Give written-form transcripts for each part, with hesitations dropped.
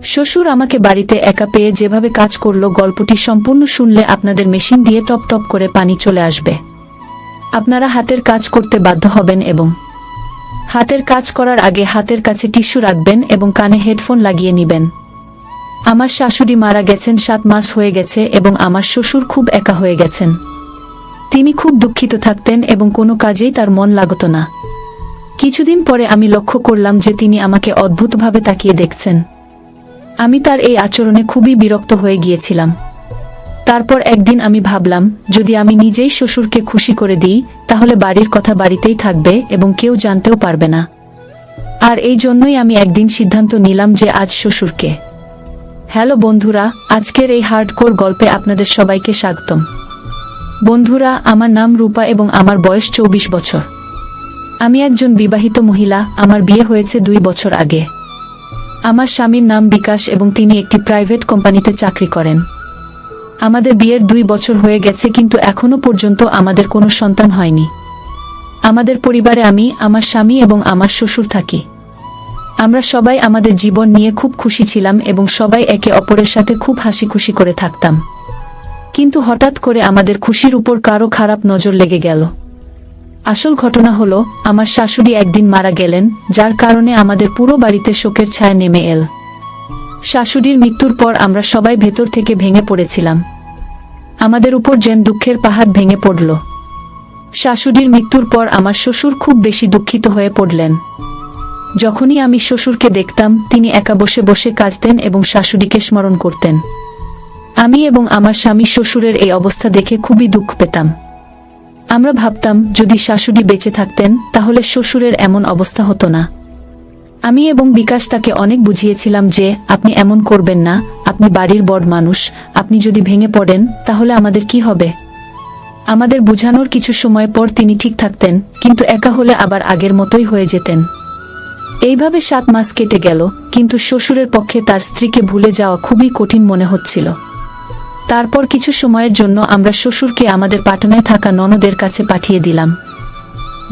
শ্বশুর আমাকে বাড়িতে একা পেয়ে যেভাবে কাজ করলো, গল্পটি সম্পূর্ণ শুনলে আপনাদের মেশিন দিয়ে টপ টপ করে পানি চলে আসবে। আপনারা হাতের কাজ করতে বাধ্য হবেন এবং হাতের কাজ করার আগে হাতের কাছে টিস্যু রাখবেন এবং কানে হেডফোন লাগিয়ে নেবেন। আমার শাশুড়ি মারা গেছেন 7 মাস হয়ে গেছে এবং আমার শ্বশুর খুব একা হয়ে গেছেন। তিনি খুব দুঃখিত থাকতেন এবং কোনো কাজেই তার মন লাগত না। কিছুদিন পরে আমি লক্ষ্য করলাম যে তিনি আমাকে অদ্ভুতভাবে তাকিয়ে দেখছেন। আমি তার এই আচরণে খুবই বিরক্ত হয়ে গিয়েছিলাম। তারপর একদিন আমি ভাবলাম, যদি আমি নিজেই শ্বশুরকে খুশি করে দিই তাহলে বাড়ির কথা বাড়িতেই থাকবে এবং কেউ জানতেও পারবে না। আর এই জন্যই আমি একদিন সিদ্ধান্ত নিলাম যে আজ শ্বশুরকে। হ্যালো বন্ধুরা, আজকের এই হার্ডকোর গল্পে আপনাদের সবাইকে স্বাগতম। বন্ধুরা, আমার নাম রূপা এবং আমার বয়স 24 বছর। আমি একজন বিবাহিত মহিলা। আমার বিয়ে হয়েছে 2 বছর আগে। আমার স্বামীর নাম বিকাশ এবং তিনি একটি প্রাইভেট কোম্পানিতে চাকরি করেন। আমাদের বিয়ের 2 বছর হয়ে গেছে, কিন্তু এখনো পর্যন্ত আমাদের কোনো সন্তান হয়নি। আমাদের পরিবারে আমি, আমার স্বামী এবং আমার শ্বশুর থাকি। আমরা সবাই আমাদের জীবন নিয়ে খুব খুশি ছিলাম এবং সবাই একে অপরের সাথে খুব হাসি খুশি করে থাকতাম। কিন্তু হঠাৎ করে আমাদের খুশির উপর কারো খারাপ নজর লেগে গেল। আসল ঘটনা হলো, আমার শাশুড়ি একদিন মারা গেলেন, যার কারণে আমাদের পুরো বাড়িতে শোকের ছায়া নেমে এল। শাশুড়ির মৃত্যুর পর আমরা সবাই ভেতর থেকে ভেঙে পড়েছিলাম। আমাদের উপর যেন দুঃখের পাহাড় ভেঙে পড়ল। শাশুড়ির মৃত্যুর পর আমার শ্বশুর খুব বেশি দুঃখিত হয়ে পড়লেন। যখনই আমি শ্বশুরকে দেখতাম, তিনি একা বসে বসে কাঁদতেন এবং শাশুড়িকে স্মরণ করতেন। আমি এবং আমার স্বামী শ্বশুরের এই অবস্থা দেখে খুবই দুঃখ পেতাম। আমরা ভাবতাম, যদি শাশুড়ি বেঁচে থাকতেন তাহলে শ্বশুরের এমন অবস্থা হতো না। আমি এবং বিকাশ তাকে অনেক বুঝিয়েছিলাম যে আপনি এমন করবেন না, আপনি বাড়ির বড় মানুষ, আপনি যদি ভেঙে পড়েন তাহলে আমাদের কি হবে। আমাদের বুঝানোর কিছু সময় পর তিনি ঠিক থাকতেন, কিন্তু একা হলে আবার আগের মতোই হয়ে যেতেন। এইভাবে 7 মাস কেটে গেল, কিন্তু শ্বশুরের পক্ষে তার স্ত্রীকে ভুলে যাওয়া খুবই কঠিন মনে হচ্ছিল। তারপর কিছু সময়ের জন্য আমরা শ্বশুরকে আমাদের পাটনায় থাকা ননদের কাছে পাঠিয়ে দিলাম।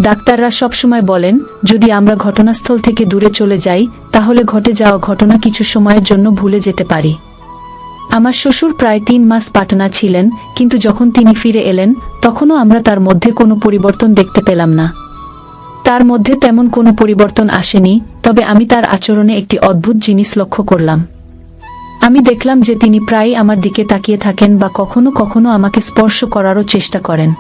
ডাক্তাররা সবসময় বলেন, যদি আমরা ঘটনাস্থল থেকে দূরে চলে যাই তাহলে ঘটে যাওয়া ঘটনা কিছু সময়ের জন্য ভুলে যেতে পারি। আমার শ্বশুর প্রায় 3 মাস পাটনা ছিলেন, কিন্তু যখন তিনি ফিরে এলেন তখনও আমরা তার মধ্যে কোনো পরিবর্তন দেখতে পেলাম না। তার মধ্যে তেমন কোনো পরিবর্তন আসেনি, তবে আমি তার আচরণে একটি অদ্ভুত জিনিস লক্ষ্য করলাম। আমি দেখলাম যে তিনি প্রায়ই আমার দিকে তাকিয়ে থাকেন বা কখনো কখনো আমাকে স্পর্শ করারও চেষ্টা করেন।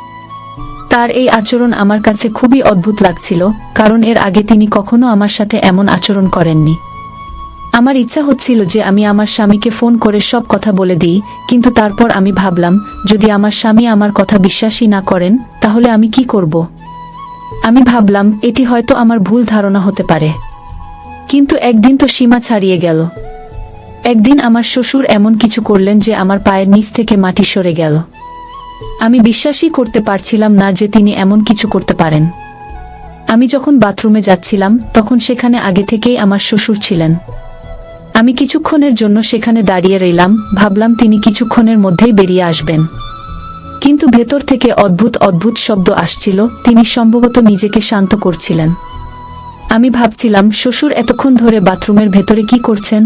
তার এই আচরণ আমার কাছে খুবই অদ্ভুত লাগছিল, কারণ এর আগে তিনি কখনো আমার সাথে এমন আচরণ করেননি। আমার ইচ্ছা হচ্ছিল যে আমি আমার স্বামীকে ফোন করে সব কথা বলে দিই, কিন্তু তারপর আমি ভাবলাম, যদি আমার স্বামী আমার কথা বিশ্বাসই না করেন তাহলে আমি কি করব। আমি ভাবলাম, এটি হয়তো আমার ভুল ধারণা হতে পারে। কিন্তু একদিন তো সীমা ছাড়িয়ে গেল। একদিন আমার শ্বশুর এমন কিছু করলেন যে আমার পায়ের নিচ থেকে মাটি সরে গেল। আমি বিশ্বাসই করতে পারছিলাম না যে তিনি এমন কিছু করতে পারেন। আমি যখন বাথরুমে যাচ্ছিলাম তখন সেখানে আগে থেকেই আমার শ্বশুর ছিলেন। আমি কিছুক্ষণের জন্য সেখানে দাঁড়িয়ে রইলাম, ভাবলাম তিনি কিছুক্ষণের মধ্যেই বেরিয়ে আসবেন। কিন্তু ভেতর থেকে অদ্ভুত অদ্ভুত শব্দ আসছিল, তিনি সম্ভবত নিজেকে শান্ত করছিলেন। আমি ভাবছিলাম, শ্বশুর এতক্ষণ ধরে বাথরুমের ভেতরে কি করছেন।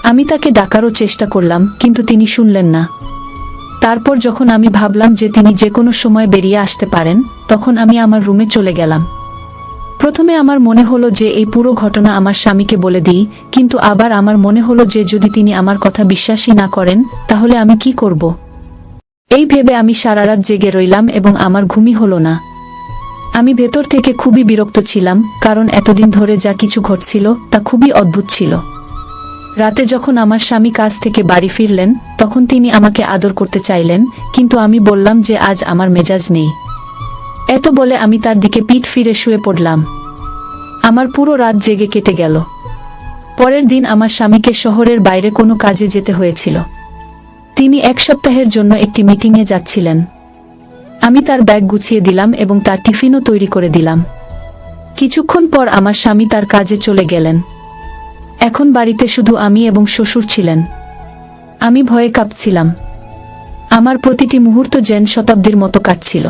আমি তাকে ডাকারও চেষ্টা করলাম, কিন্তু তিনি শুনলেন না। তারপর যখন আমি ভাবলাম যে তিনি যে কোনো সময় বেরিয়ে আসতে পারেন, তখন আমি আমার রুমে চলে গেলাম। প্রথমে আমার মনে হলো যে এই পুরো ঘটনা আমার স্বামীকে বলে দিই, কিন্তু আবার আমার মনে হলো যে যদি তিনি আমার কথা বিশ্বাসই না করেন তাহলে আমি কি করব। এই ভেবে আমি সারা রাত জেগে রইলাম এবং আমার ঘুমই হলো না। আমি ভেতর থেকে খুবই বিরক্ত ছিলাম, কারণ এতদিন ধরে যা কিছু ঘটছিল তা খুবই অদ্ভুত ছিল। রাতে যখন আমার স্বামী কাজ থেকে বাড়ি ফিরলেন তখন তিনি আমাকে আদর করতে চাইলেন, কিন্তু আমি বললাম যে আজ আমার মেজাজ নেই। এত বলে আমি তার দিকে পিঠ ফিরে শুয়ে পড়লাম। আমার পুরো রাত জেগে কেটে গেল। পরের দিন আমার স্বামীকে শহরের বাইরে কোনো কাজে যেতে হয়েছিল। তিনি 1 সপ্তাহের জন্য একটি মিটিংয়ে যাচ্ছিলেন। আমি তার ব্যাগ গুছিয়ে দিলাম এবং তার টিফিনও তৈরি করে দিলাম। কিছুক্ষণ পর আমার স্বামী তার কাজে চলে গেলেন। এখন বাড়িতে শুধু আমি এবং শ্বশুর ছিলেন। আমি ভয়ে কাঁপছিলাম। আমার প্রতিটি মুহূর্ত যেন শতাব্দীর মতো কাটছিল।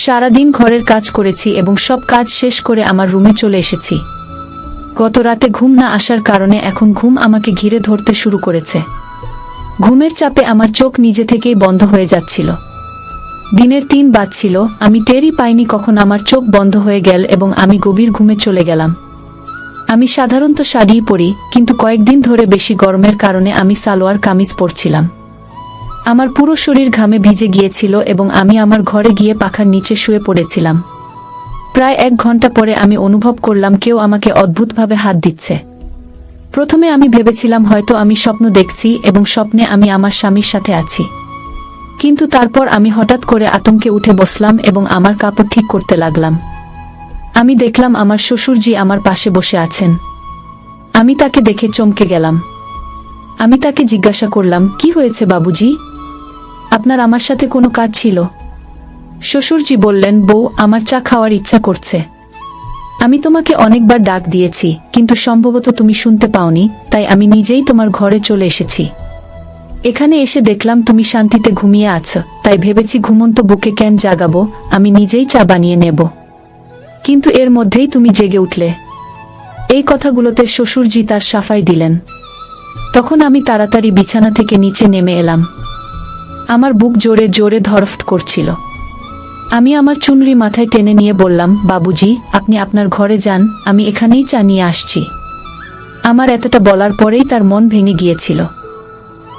সারাদিন ঘরের কাজ করেছি এবং সব কাজ শেষ করে আমার রুমে চলে এসেছি। গত রাতে ঘুম না আসার কারণে এখন ঘুম আমাকে ঘিরে ধরতে শুরু করেছে। ঘুমের চাপে আমার চোখ নিজে থেকেই বন্ধ হয়ে যাচ্ছিল। দিনের 3 বাজছিল, আমি টেরই পাইনি কখন আমার চোখ বন্ধ হয়ে গেল এবং আমি গভীর ঘুমে চলে গেলাম। আমি সাধারণত শাড়িই পরি, কিন্তু কয়েকদিন ধরে বেশি গরমের কারণে আমি সালোয়ার কামিজ পরছিলাম। আমার পুরো শরীর ঘামে ভিজে গিয়েছিল এবং আমি আমার ঘরে গিয়ে পাখার নিচে শুয়ে পড়েছিলাম। প্রায় 1 ঘন্টা পরে আমি অনুভব করলাম কেউ আমাকে অদ্ভুতভাবে হাত দিচ্ছে। প্রথমে আমি ভেবেছিলাম হয়তো আমি স্বপ্ন দেখছি এবং স্বপ্নে আমি আমার স্বামীর সাথে আছি। কিন্তু তারপর আমি হঠাৎ করে আতঙ্কে উঠে বসলাম এবং আমার কাপড় ঠিক করতে লাগলাম। আমি দেখলাম আমার শ্বশুরজি আমার পাশে বসে আছেন। আমি তাকে দেখে চমকে গেলাম। আমি তাকে জিজ্ঞাসা করলাম, কি হয়েছে বাবুজি? আপনার আমার সাথে কোনো কাজ ছিল? শ্বশুরজি বললেন, বউ, আমার চা খাওয়ার ইচ্ছা করছে। আমি তোমাকে অনেকবার ডাক দিয়েছি, কিন্তু সম্ভবত তুমি শুনতে পাওনি, তাই আমি নিজেই তোমার ঘরে চলে এসেছি। এখানে এসে দেখলাম তুমি শান্তিতে ঘুমিয়ে আছো, তাই ভেবেছি ঘুমন্ত বুকে কেন জাগাবো, আমি নিজেই চা বানিয়ে নেব। কিন্তু এর মধ্যেই তুমি জেগে উঠলে। এই কথাগুলোতে শ্বশুরজি তার সাফাই দিলেন। তখন আমি তাড়াতাড়ি বিছানা থেকে নিচে নেমে এলাম। আমার বুক জোরে জোরে ধড়ফড় করছিল। আমি আমার চুনরি মাথায় টেনে নিয়ে বললাম, বাবুজি, আপনি আপনার ঘরে যান, আমি এখানেই চা নিয়ে আসছি। আমার এতটা বলার পরেই তার মন ভেঙে গিয়েছিল।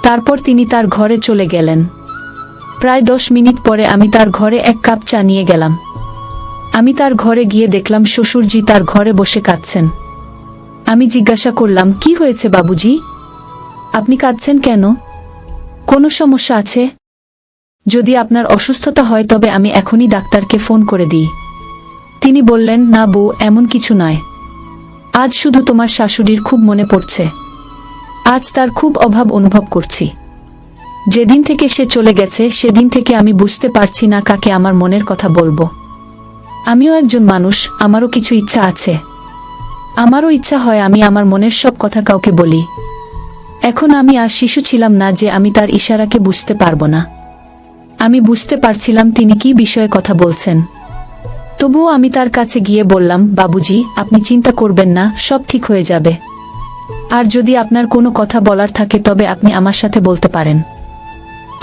তারপর তিনি তার ঘরে চলে গেলেন। প্রায় 10 মিনিট পরে আমি তার ঘরে 1 কাপ চা নিয়ে গেলাম। আমি তার ঘরে গিয়ে দেখলাম শ্বশুরজি তার ঘরে বসে কাঁদছেন। আমি জিজ্ঞাসা করলাম, কি হয়েছে বাবুজি? আপনি কাঁদছেন কেন? কোনো সমস্যা আছে? যদি আপনার অসুস্থতা হয় তবে আমি এখনই ডাক্তারকে ফোন করে দিই। তিনি বললেন, না বউ, এমন কিছু নয়। আজ শুধু তোমার শাশুড়ির খুব মনে পড়ছে। আজ তার খুব অভাব অনুভব করছি। যেদিন থেকে সে চলে গেছে সেদিন থেকে আমি বুঝতে পারছি না কাকে আমার মনের কথা বলবো। আমিও একজন মানুষ, আমারও কিছু ইচ্ছা আছে। আমারও ইচ্ছা হয় আমি আমার মনের সব কথা কাউকে বলি। এখন আমি আর শিশু ছিলাম না যে আমি তার ইশারাকে বুঝতে পারবো না। আমি বুঝতে পারছিলাম তিনি কি বিষয়ে কথা বলছেন। তবুও আমি তার কাছে গিয়ে বললাম, বাবুজি, আপনি চিন্তা করবেন না, সব ঠিক হয়ে যাবে। আর যদি আপনার কোনো কথা বলার থাকে তবে আপনি আমার সাথে বলতে পারেন।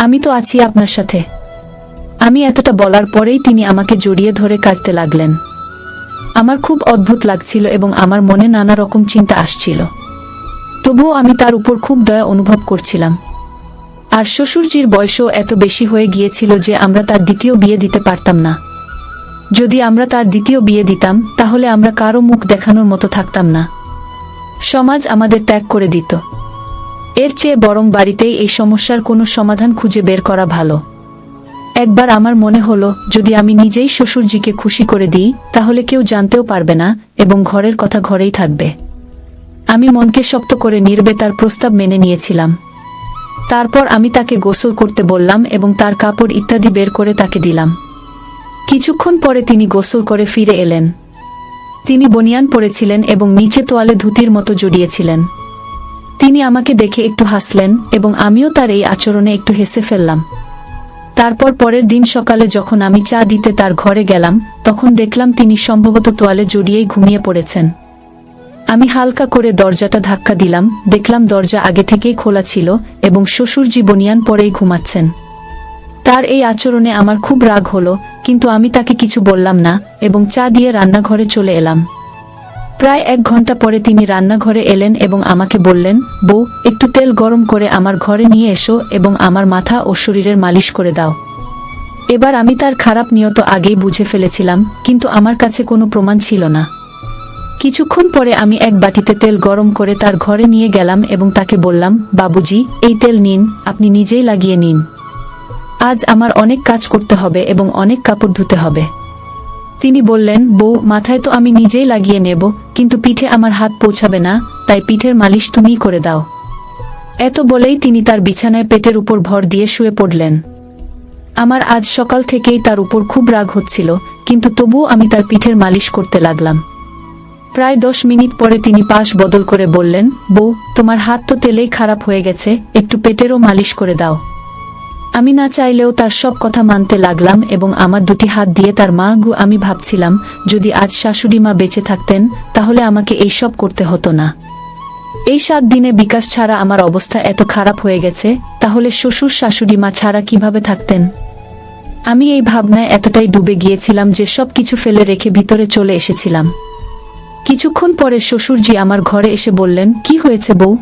আমি তো আছি আপনার সাথে। আমি এতটা বলার পরেই তিনি আমাকে জড়িয়ে ধরে কাঁদতে লাগলেন। আমার খুব অদ্ভুত লাগছিল এবং আমার মনে নানা রকম চিন্তা আসছিল। তবুও আমি তার উপর খুব দয়া অনুভব করছিলাম। আর শ্বশুরজির বয়সও এত বেশি হয়ে গিয়েছিল যে আমরা তার দ্বিতীয় বিয়ে দিতে পারতাম না। যদি আমরা তার দ্বিতীয় বিয়ে দিতাম তাহলে আমরা কারো মুখ দেখানোর মতো থাকতাম না। সমাজ আমাদের ত্যাগ করে দিত। এর চেয়ে বরং বাড়িতেই এই সমস্যার কোনো সমাধান খুঁজে বের করা ভালো। একবার আমার মনে হলো, যদি আমি নিজেই শ্বশুরজিকে খুশি করে দিই তাহলে কেউ জানতেও পারবে না এবং ঘরের কথা ঘরেই থাকবে। আমি মনকে শক্ত করে নির্বে তার প্রস্তাব মেনে নিয়েছিলাম। তারপর আমি তাকে গোসল করতে বললাম এবং তার কাপড় ইত্যাদি বের করে তাকে দিলাম। কিছুক্ষণ পরে তিনি গোসল করে ফিরে এলেন। তিনি বনিয়ান পরেছিলেন এবং নিচে তোয়ালে ধুতির মতো জড়িয়েছিলেন। তিনি আমাকে দেখে একটু হাসলেন এবং আমিও তার এই আচরণে একটু হেসে ফেললাম। তারপর পরের দিন সকালে যখন আমি চা দিতে তার ঘরে গেলাম তখন দেখলাম তিনি সম্ভবত তোয়ালে জড়িয়েই ঘুমিয়ে পড়েছেন। আমি হালকা করে দরজাটা ধাক্কা দিলাম, দেখলাম দরজা আগে থেকেই খোলা ছিল এবং শ্বশুরজি বনিয়ান পরেই ঘুমাচ্ছেন। তার এই আচরণে আমার খুব রাগ হলো, কিন্তু আমি তাকে কিছু বললাম না এবং চা দিয়ে রান্নাঘরে চলে এলাম। প্রায় 1 ঘন্টা পরে তিনি রান্নাঘরে এলেন এবং আমাকে বললেন, বউ, একটু তেল গরম করে আমার ঘরে নিয়ে এসো এবং আমার মাথা ও শরীরের মালিশ করে দাও। এবার আমি তার খারাপ নিয়ত আগেই বুঝে ফেলেছিলাম, কিন্তু আমার কাছে কোনো প্রমাণ ছিল না। কিছুক্ষণ পরে আমি এক বাটিতে তেল গরম করে তার ঘরে নিয়ে গেলাম এবং তাকে বললাম, বাবুজি, এই তেল নিন, আপনি নিজেই লাগিয়ে নিন। আজ আমার অনেক কাজ করতে হবে এবং অনেক কাপড় ধুতে হবে। তিনি বললেন, বউ, মাথায় তো আমি নিজেই লাগিয়ে নেব, কিন্তু পিঠে আমার হাত পৌঁছাবে না, তাই পিঠের মালিশ তুমিই করে দাও। এত বলেই তিনি তার বিছানায় পেটের উপর ভর দিয়ে শুয়ে পড়লেন। আমার আজ সকাল থেকেই তার উপর খুব রাগ হচ্ছিল, কিন্তু তবুও আমি তার পিঠের মালিশ করতে লাগলাম। প্রায় 10 মিনিট পরে তিনি পাশ বদল করে বললেন, বউ, তোমার হাত তো তেলেই খারাপ হয়ে গেছে, একটু পেটেরও মালিশ করে দাও। আমি না চাইলেও তার সব কথা মানতে লাগলাম এবং আমার দুটি হাত দিয়ে তার মা গু আমি ভাবছিলাম যদি আজ শাশুড়ি মা বেঁচে থাকতেন তাহলে আমাকে এই সব করতে হতো না। এই 7 দিনে বিকাশ ছাড়া আমার অবস্থা এত খারাপ হয়ে গেছে, তাহলে শ্বশুর শাশুড়ি মা ছাড়া কিভাবে থাকতেন? আমি এই ভাবনায় এতটাই ডুবে গিয়েছিলাম যে সব কিছু ফেলে রেখে ভিতরে চলে এসেছিলাম। কিছুক্ষণ পরে শ্বশুরজি আমার ঘরে এসে বললেন, কি হয়েছে বউ?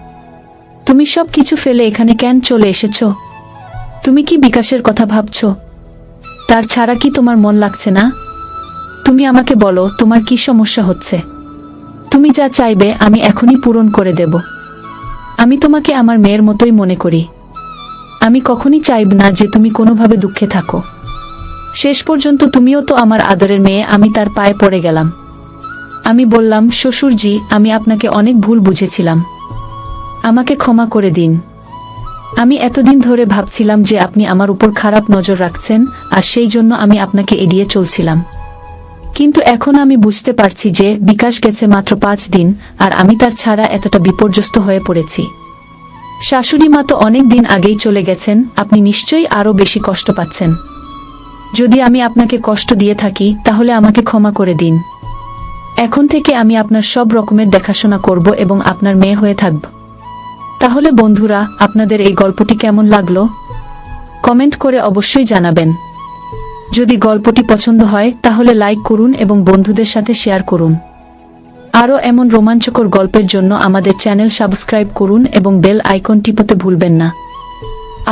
তুমি সব কিছু ফেলে এখানে কেন চলে এসেছো? তুমি কি বিকাশের কথা ভাবছো? তার ছাড়া কি তোমার মন লাগছে না? তুমি আমাকে বলো তোমার কি সমস্যা হচ্ছে? তুমি যা চাইবে আমি এখনই পূরণ করে দেব। আমি তোমাকে আমার মেয়ের মতোই মনে করি। আমি কখনই চাইব না যে তুমি কোনোভাবে দুঃখে থাকো। শেষ পর্যন্ত তুমিও তো আমার আদরের মেয়ে। আমি তার পায়ে পড়ে গেলাম। আমি বললাম, শ্বশুরজি, আমি আপনাকে অনেক ভুল বুঝেছিলাম। আমাকে ক্ষমা করে দিন। আমি এতদিন ধরে ভাবছিলাম যে আপনি আমার উপর খারাপ নজর রাখছেন, আর সেই জন্য আমি আপনাকে এড়িয়ে চলছিলাম। কিন্তু এখন আমি বুঝতে পারছি যে বিকাশ গেছে মাত্র 5 দিন, আর আমি তার ছাড়া এতটা বিপর্যস্ত হয়ে পড়েছি। শাশুড়ি মা তো অনেক দিন আগেই চলে গেছেন। আপনি নিশ্চয়ই আরও বেশি কষ্ট পাচ্ছেন। যদি আমি আপনাকে কষ্ট দিয়ে থাকি তাহলে আমাকে ক্ষমা করে দিন। এখন থেকে আমি আপনার সব রকমের দেখাশোনা করব এবং আপনার মেয়ে হয়ে থাকব। তাহলে বন্ধুরা, আপনাদের এই গল্পটি কেমন লাগলো? কমেন্ট করে অবশ্যই জানাবেন। যদি গল্পটি পছন্দ হয় তাহলে লাইক করুন এবং বন্ধুদের সাথে শেয়ার করুন। আরও এমন রোমাঞ্চকর গল্পের জন্য আমাদের চ্যানেল সাবস্ক্রাইব করুন এবং বেল আইকন টিপতে ভুলবেন না।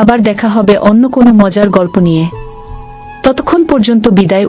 আবার দেখা হবে অন্য কোনো মজার গল্প নিয়ে। ততক্ষণ পর্যন্ত বিদায়।